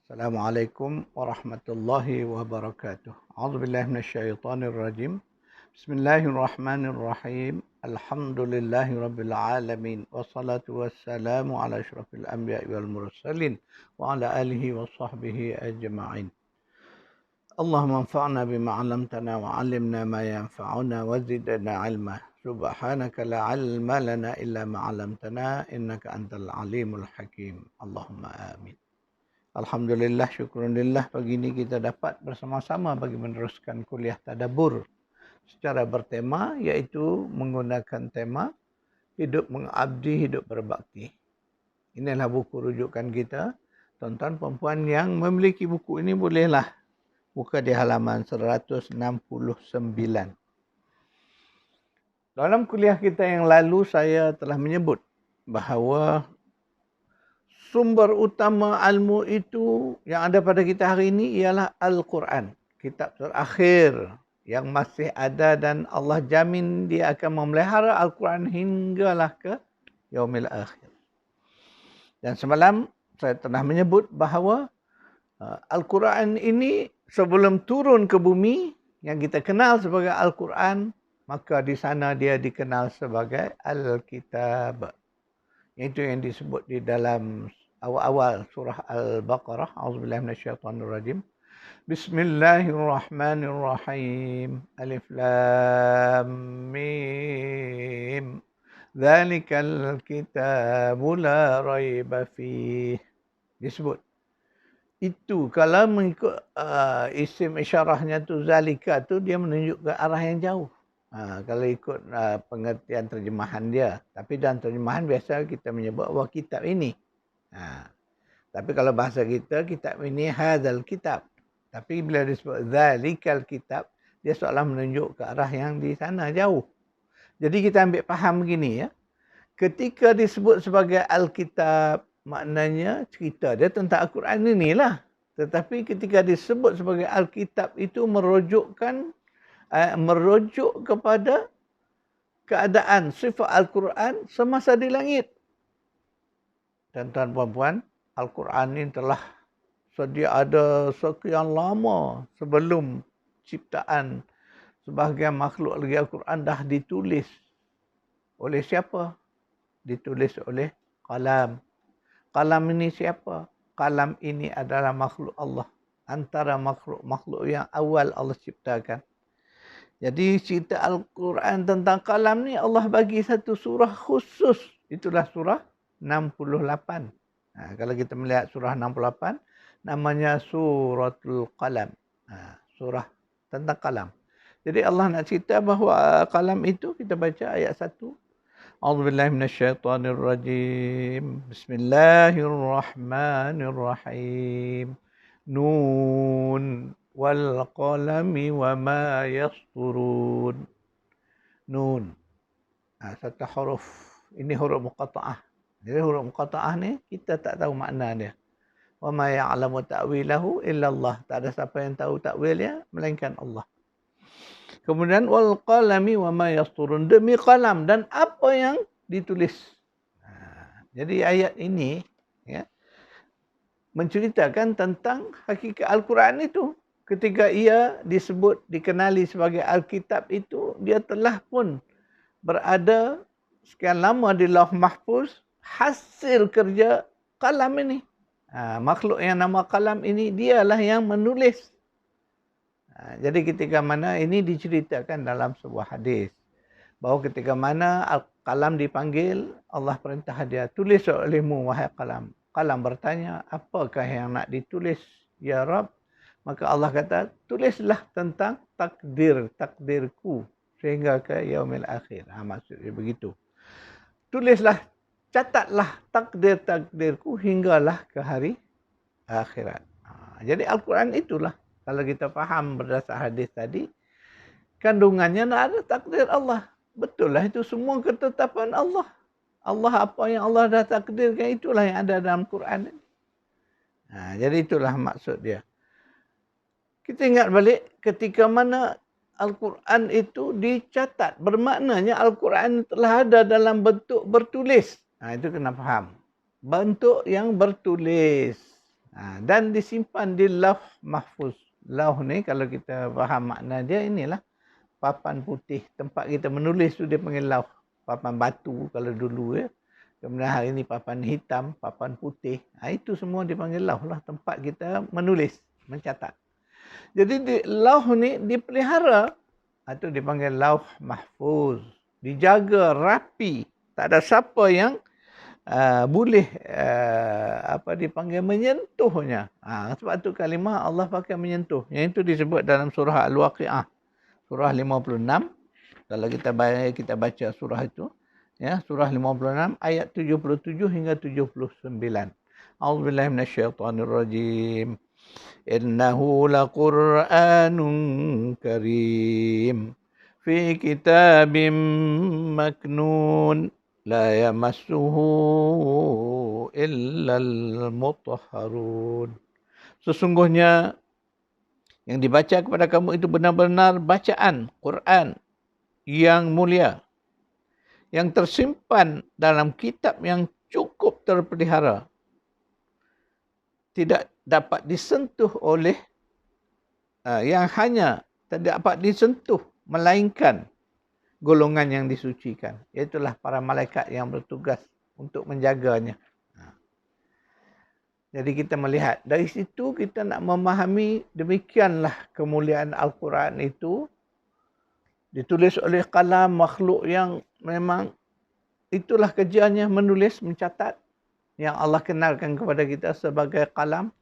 Assalamualaikum warahmatullahi wabarakatuh. A'udzubillahi minasyaitonir rajim. Bismillahirrahmanirrahim. Alhamdulillahi rabbil alamin. Wassalatu wassalamu ala asyrafil anbiya'i wal mursalin wa ala alihi wa sahbihi ajma'in. Allahumma anfa'na bima 'allamtana wa 'allimna ma yanfa'una wa zidna 'ilma. Subhanaka la 'ilma lana illa ma 'allamtana innaka antal alimul hakim. Allahumma amin. Alhamdulillah, syukurillah pagi ini kita dapat bersama-sama bagi meneruskan kuliah tadabbur secara bertema, iaitu menggunakan tema hidup mengabdi, hidup berbakti. Inilah buku rujukan kita. Tuan-tuan perempuan yang memiliki buku ini bolehlah buka di halaman 169. Dalam kuliah kita yang lalu saya telah menyebut bahawa sumber utama ilmu itu yang ada pada kita hari ini ialah Al-Quran. Kitab terakhir yang masih ada dan Allah jamin dia akan memelihara Al-Quran hinggalah ke yaumil akhir. Dan semalam saya telah menyebut bahawa Al-Quran ini sebelum turun ke bumi yang kita kenal sebagai Al-Quran, maka di sana dia dikenal sebagai Al-Kitab. Itu yang disebut di dalam awal-awal surah Al-Baqarah. A'udzubillahi minasyaitonir rajim. Bismillahirrahmanirrahim. Alif lam mim. Dzalikal kitabu la raiba fih. Disebut. Itu kalau mengikut isim isyarahnya tu zalika tu dia menunjuk ke arah yang jauh. Kalau ikut pengertian terjemahan dia. Tapi dalam terjemahan biasa kita menyebut bahawa kitab ini. Tapi kalau bahasa kita, kitab ini hadzal kitab. Tapi bila disebut zalikal kitab, dia seolah menunjuk ke arah yang di sana jauh. Jadi kita ambil faham begini ya. Ketika disebut sebagai Alkitab, maknanya cerita dia tentang Al-Quran inilah. Tetapi ketika disebut sebagai Alkitab itu merujuk kepada keadaan sifat Al-Quran semasa di langit. Dan tuan-puan, Al-Quran ini telah sedia ada sekian lama sebelum ciptaan sebahagian makhluk lagi. Al-Quran dah ditulis. Oleh siapa? Ditulis oleh Qalam. Qalam ini siapa? Qalam ini adalah makhluk Allah. Antara makhluk-makhluk yang awal Allah ciptakan. Jadi cerita Al-Quran tentang Qalam ni Allah bagi satu surah khusus. Itulah surah 68. Kalau kita melihat surah 68, namanya Suratul Qalam. Surah tentang Qalam. Jadi Allah nak cerita bahawa Qalam itu, kita baca ayat 1. A'udzubillahi minasyaitonirrajim. Bismillahirrahmanirrahim. Nun wal qalami wa ma yasturun. Nun. Satu huruf. Ini huruf muqatta'ah. Jadi huruf muqatta'ah ni kita tak tahu makna dia. Wa ma ya'lamu ta'wilahu illa Allah. Tak ada siapa yang tahu takwilnya melainkan Allah. Kemudian wal qalami wa ma yasturun. Demi qalam dan apa yang ditulis. Jadi ayat ini ya menceritakan tentang hakikat Al-Quran itu. Ketika ia disebut, dikenali sebagai Alkitab itu, dia telah pun berada sekian lama di Lauh Mahfuz, hasil kerja Qalam ini. Makhluk yang nama Qalam ini, dialah yang menulis. Jadi ketika mana ini diceritakan dalam sebuah hadis, bahawa ketika mana Qalam dipanggil, Allah perintah dia, tulis olehmu wahai Qalam. Qalam bertanya, apakah yang nak ditulis ya Rabb? Maka Allah kata, tulislah tentang takdirku sehingga ke yaumil akhir. Maksudnya begitu. Tulislah, catatlah takdirku hinggalah ke hari akhirat. Jadi Al-Quran itulah, kalau kita faham berdasar hadis tadi, kandungannya nak ada takdir Allah. Betul lah, itu semua ketetapan Allah. Allah apa yang Allah dah takdirkan, itulah yang ada dalam Quran. Jadi itulah maksud dia. Kita ingat balik ketika mana Al-Quran itu dicatat. Bermaknanya Al-Quran telah ada dalam bentuk bertulis. Itu kena faham. Bentuk yang bertulis. Dan disimpan di lauh mahfuz. Lauh ni kalau kita faham makna dia, inilah papan putih. Tempat kita menulis tu dia panggil lauh. Papan batu kalau dulu ya. Kemudian hari ini papan hitam, papan putih. Itu semua dipanggil lauh lah. Tempat kita menulis, mencatat. Jadi di lauh ni dipelihara. Itu dipanggil lauh mahfuz. Dijaga rapi. Tak ada siapa yang boleh dipanggil menyentuhnya. Sebab tu kalimah Allah pakai menyentuh. Yang itu disebut dalam surah Al-Waqi'ah. Surah 56. Kalau kita baca surah itu, ya, surah 56 ayat 77 hingga 79. A'udzubillahi minasyaitonirrajim. Innahu laqur'anun karim fi kitabim maknun la yamassuhu illal mutahharun. Sesungguhnya yang dibaca kepada kamu itu benar-benar bacaan Quran yang mulia, yang tersimpan dalam kitab yang cukup terpelihara, tidak dapat disentuh oleh yang hanya tidak dapat disentuh melainkan golongan yang disucikan, iaitulah para malaikat yang bertugas untuk menjaganya. Jadi kita melihat dari situ, kita nak memahami demikianlah kemuliaan Al-Quran itu ditulis oleh kalam makhluk yang memang itulah kerjanya, menulis, mencatat, yang Allah kenalkan kepada kita sebagai kalam.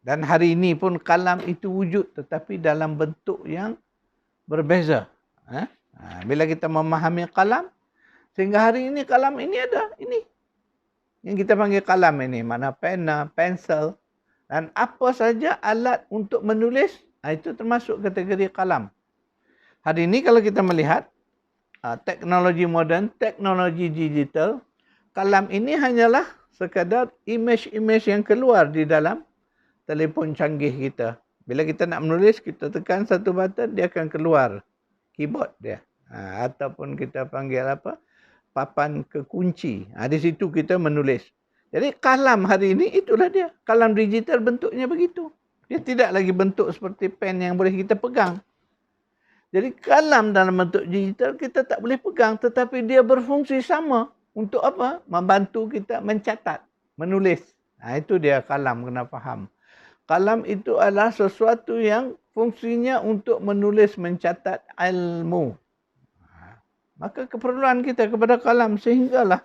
Dan hari ini pun kalam itu wujud, tetapi dalam bentuk yang berbeza. Bila kita memahami kalam, sehingga hari ini kalam ini ada, ini yang kita panggil kalam ini, mana pena, pensel, dan apa saja alat untuk menulis, itu termasuk kategori kalam. Hari ini kalau kita melihat teknologi moden, teknologi digital, kalam ini hanyalah sekadar imej-imej yang keluar di dalam telefon canggih kita. Bila kita nak menulis, kita tekan satu button, dia akan keluar keyboard dia. Ataupun kita panggil papan kekunci. Di situ kita menulis. Jadi kalam hari ini itulah dia. Kalam digital bentuknya begitu. Dia tidak lagi bentuk seperti pen yang boleh kita pegang. Jadi kalam dalam bentuk digital kita tak boleh pegang, tetapi dia berfungsi sama. Untuk apa? Membantu kita mencatat, menulis. Itu dia kalam, kena faham. Kalam itu adalah sesuatu yang fungsinya untuk menulis, mencatat ilmu. Maka keperluan kita kepada kalam sehinggalah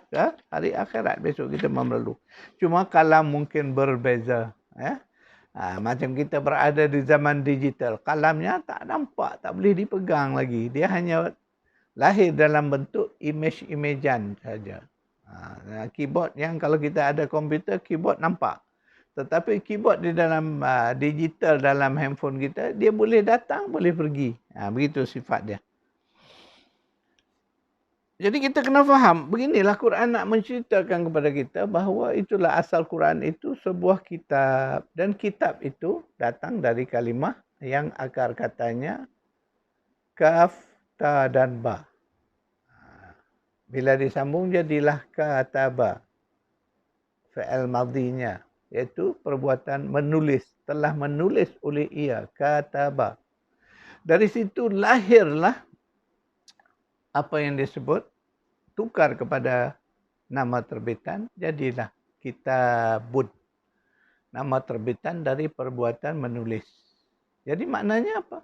hari akhirat besok kita memerlu. Cuma kalam mungkin berbeza. Macam kita berada di zaman digital. Kalamnya tak nampak, tak boleh dipegang lagi. Dia hanya lahir dalam bentuk imej-imejan saja. Keyboard yang kalau kita ada komputer, keyboard nampak. Tetapi keyboard di dalam digital dalam handphone kita, dia boleh datang, boleh pergi. Begitu sifat dia. Jadi kita kena faham, beginilah Quran nak menceritakan kepada kita bahawa itulah asal Quran itu sebuah kitab. Dan kitab itu datang dari kalimah yang akar katanya kaf, ta dan ba. Bila disambung jadilah kataba. Fi'il madhinya, iaitu perbuatan menulis. Telah menulis oleh ia, kataba. Dari situ lahirlah apa yang disebut tukar kepada nama terbitan, jadilah kitabun. Nama terbitan dari perbuatan menulis. Jadi maknanya apa?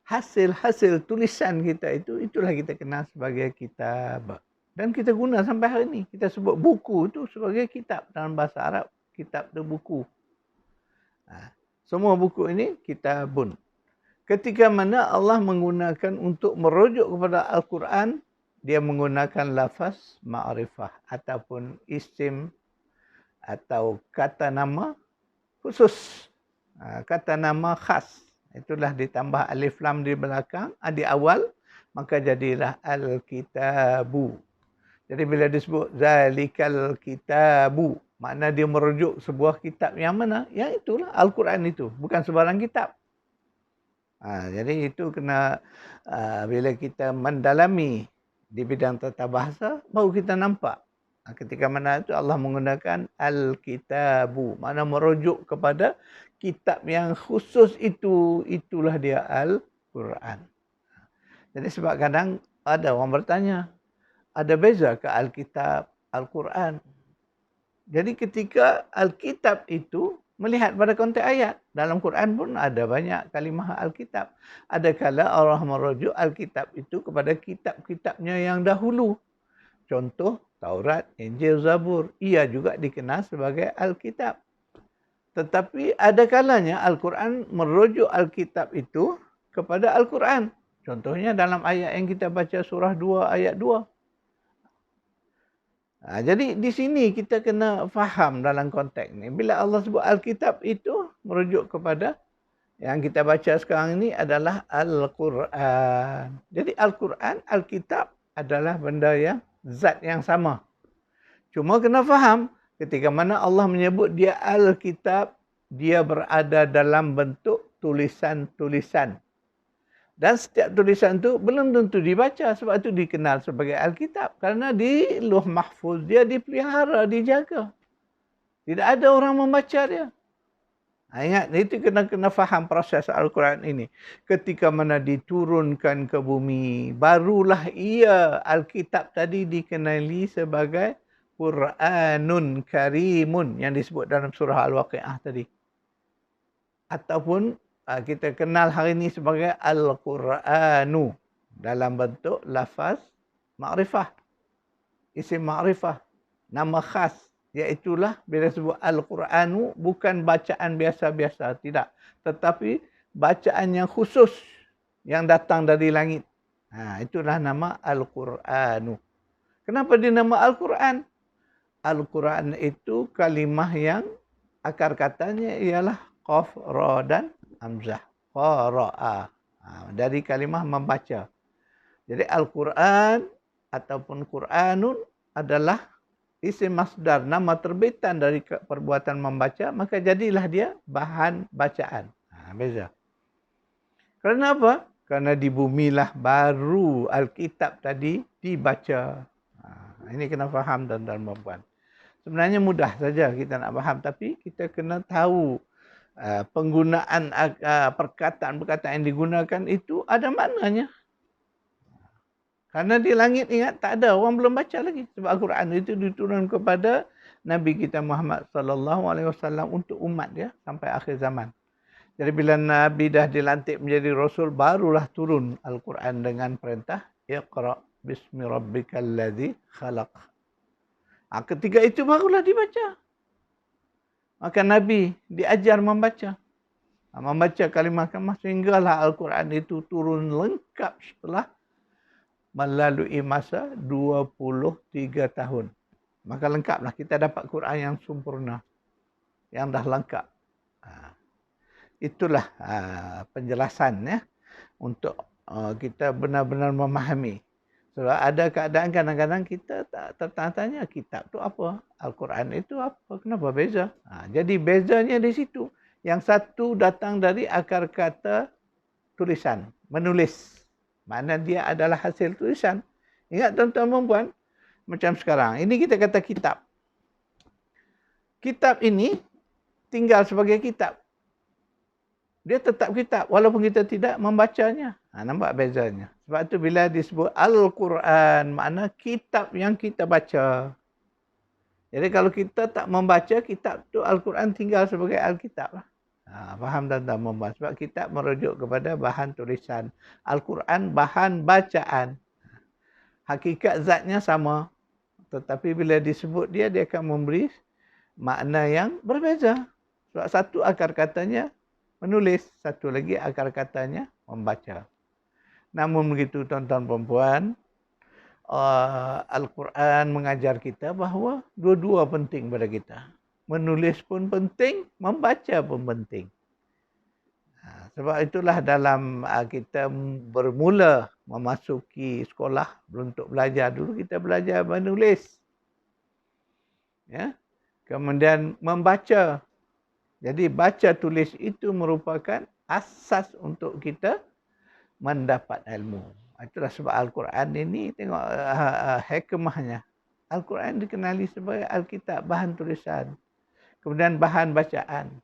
Hasil-hasil tulisan kita itu, itulah kita kenal sebagai kitab. Dan kita guna sampai hari ini. Kita sebut buku itu sebagai kitab. Dalam bahasa Arab, kitab itu buku. Semua buku ini kitabun. Ketika mana Allah menggunakan untuk merujuk kepada Al-Quran, dia menggunakan lafaz ma'rifah ataupun isim atau kata nama khusus. Kata nama khas. Itulah ditambah alif lam di belakang, di awal, maka jadilah al-kitabu. Jadi bila disebut zalikal kitabu, makna dia merujuk sebuah kitab yang mana? Yang itulah Al-Quran itu, bukan sebarang kitab. Jadi itu kena bila kita mendalami di bidang tata bahasa, baru kita nampak Ketika mana itu Allah menggunakan Al-Kitabu. Mana merujuk kepada kitab yang khusus itu. Itulah dia Al-Quran. Jadi sebab kadang ada orang bertanya, ada beza ke Alkitab, Al-Quran? Jadi ketika Alkitab itu melihat pada konteks ayat. Dalam Quran pun ada banyak kalimah Alkitab. Ada kala Allah merujuk Alkitab itu kepada kitab-kitabnya yang dahulu. Contoh Taurat, Injil, Zabur. Ia juga dikenal sebagai Alkitab. Tetapi ada kalanya Al-Quran merujuk Alkitab itu kepada Al-Quran. Contohnya dalam ayat yang kita baca surah 2 ayat 2. Jadi di sini kita kena faham dalam konteks ni. Bila Allah sebut Alkitab itu merujuk kepada yang kita baca sekarang ini adalah Al-Quran. Jadi Al-Quran, Alkitab adalah benda yang zat yang sama. Cuma kena faham ketika mana Allah menyebut dia Alkitab, dia berada dalam bentuk tulisan-tulisan. Dan setiap tulisan tu belum tentu dibaca, sebab itu dikenal sebagai Alkitab. Kerana di Lauh Mahfuz dia dipelihara, dijaga. Tidak ada orang membaca dia. Ingat, itu kena faham proses Al-Quran ini. Ketika mana diturunkan ke bumi, barulah ia Alkitab tadi dikenali sebagai Quranun Karimun yang disebut dalam surah Al-Waqi'ah tadi. Ataupun kita kenal hari ini sebagai Al-Quranu dalam bentuk lafaz ma'rifah. Isim ma'rifah. Nama khas. Iaitulah bila sebut Al-Quranu bukan bacaan biasa-biasa. Tidak. Tetapi bacaan yang khusus yang datang dari langit. Itulah nama Al-Quranu. Kenapa dinama Al-Quran? Al-Quran itu kalimah yang akar katanya ialah qaf, ra dan hamzah. Qara'a. Dari kalimah membaca. Jadi Al-Quran ataupun Quranun adalah isim masdar, nama terbitan dari perbuatan membaca, maka jadilah dia bahan bacaan. Beza. Kerana apa? Kerana di bumilah baru Alkitab tadi dibaca. Ini kena faham tuan-tuan dan puan. Sebenarnya mudah saja kita nak faham, tapi kita kena tahu penggunaan perkataan-perkataan yang digunakan itu ada maknanya. Karena di langit ingat tak ada, orang belum baca lagi. Sebab Al-Quran itu diturunkan kepada Nabi kita Muhammad sallallahu alaihi wasallam untuk umat dia sampai akhir zaman. Jadi bila Nabi dah dilantik menjadi Rasul, barulah turun Al-Quran dengan perintah Iqra' bismi rabbikal ladzi khalaq. Ketika itu barulah dibaca. Maka Nabi diajar membaca. Membaca kalimah-kalimah sehinggalah Al-Quran itu turun lengkap setelah melalui masa 23 tahun. Maka lengkaplah kita dapat Quran yang sempurna. Yang dah lengkap. Itulah penjelasan ya untuk kita benar-benar memahami. Sebab ada keadaan kadang-kadang kita tak tertanya kitab tu apa, Al-Quran itu apa, kenapa beza? Jadi bezanya di situ. Yang satu datang dari akar kata tulisan, menulis. Mana dia adalah hasil tulisan. Ingat tuan-tuan dan puan, macam sekarang. Ini kita kata kitab. Kitab ini tinggal sebagai kitab. Dia tetap kitab walaupun kita tidak membacanya. Nampak bezanya. Sebab tu bila disebut Al-Quran, makna kitab yang kita baca. Jadi kalau kita tak membaca kitab tu, Al-Quran tinggal sebagai Alkitab lah. Faham tuan-tuan membahas. Sebab kitab merujuk kepada bahan tulisan. Al-Quran bahan bacaan. Hakikat zatnya sama. Tetapi bila disebut dia akan memberi makna yang berbeza. Sebab satu akar katanya menulis, satu lagi akar katanya membaca. Namun begitu tuan-tuan perempuan, Al-Quran mengajar kita bahawa dua-dua penting pada kita. Menulis pun penting, membaca pun penting. Sebab itulah dalam kita bermula memasuki sekolah, untuk belajar dulu kita belajar menulis. Ya. Kemudian membaca. Jadi baca tulis itu merupakan asas untuk kita mendapat ilmu. Itulah sebab Al-Quran ini tengok hikmahnya. Al-Quran dikenali sebagai Alkitab, bahan tulisan. Kemudian bahan bacaan.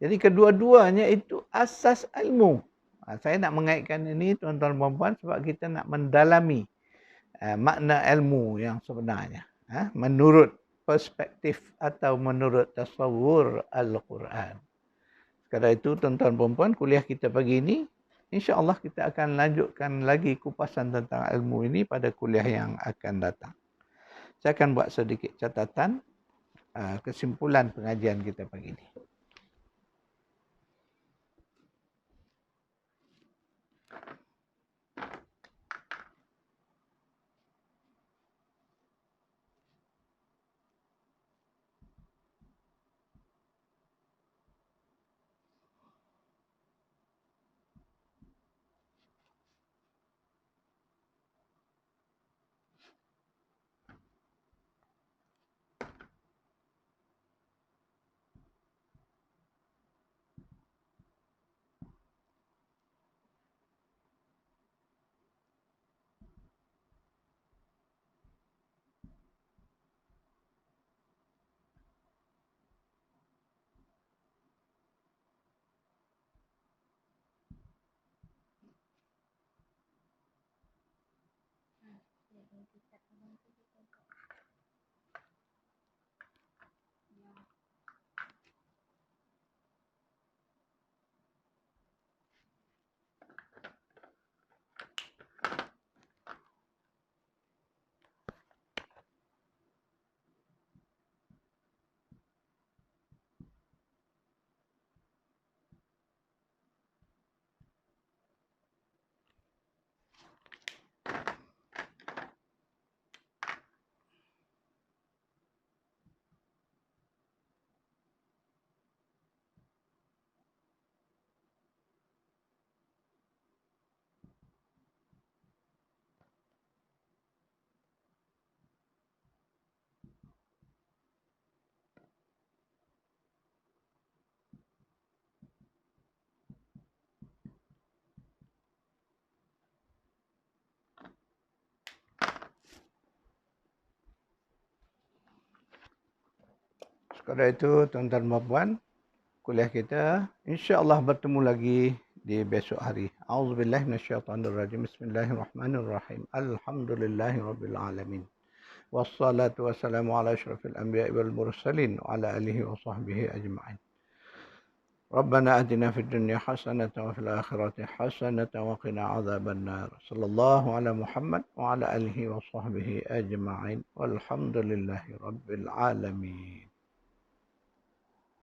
Jadi kedua-duanya itu asas ilmu. Saya nak mengaitkan ini tuan-tuan dan puan sebab kita nak mendalami makna ilmu yang sebenarnya. Menurut perspektif atau menurut tasawur Al-Quran. Sekadar itu tuan-tuan dan puan, kuliah kita pagi ini, insya-Allah kita akan lanjutkan lagi kupasan tentang ilmu ini pada kuliah yang akan datang. Saya akan buat sedikit catatan kesimpulan pengajian kita pagi ini. Sekadar itu tuan-tuan dan puan, kuliah kita insya-Allah bertemu lagi di besok hari. Auzubillahi minasyaitonirrajim. Bismillahirrahmanirrahim. Alhamdulillahirabbil alamin. Wassalatu wassalamu ala asyrafil anbiya'i wal mursalin wa ala alihi wa sahbihi ajma'in. ربنا آتنا في الدنيا حسنة وفي الآخرة حسنة وقنا عذاب النار. صلى الله على محمد وعلى آله وصحبه أجمعين والحمد لله رب العالمين.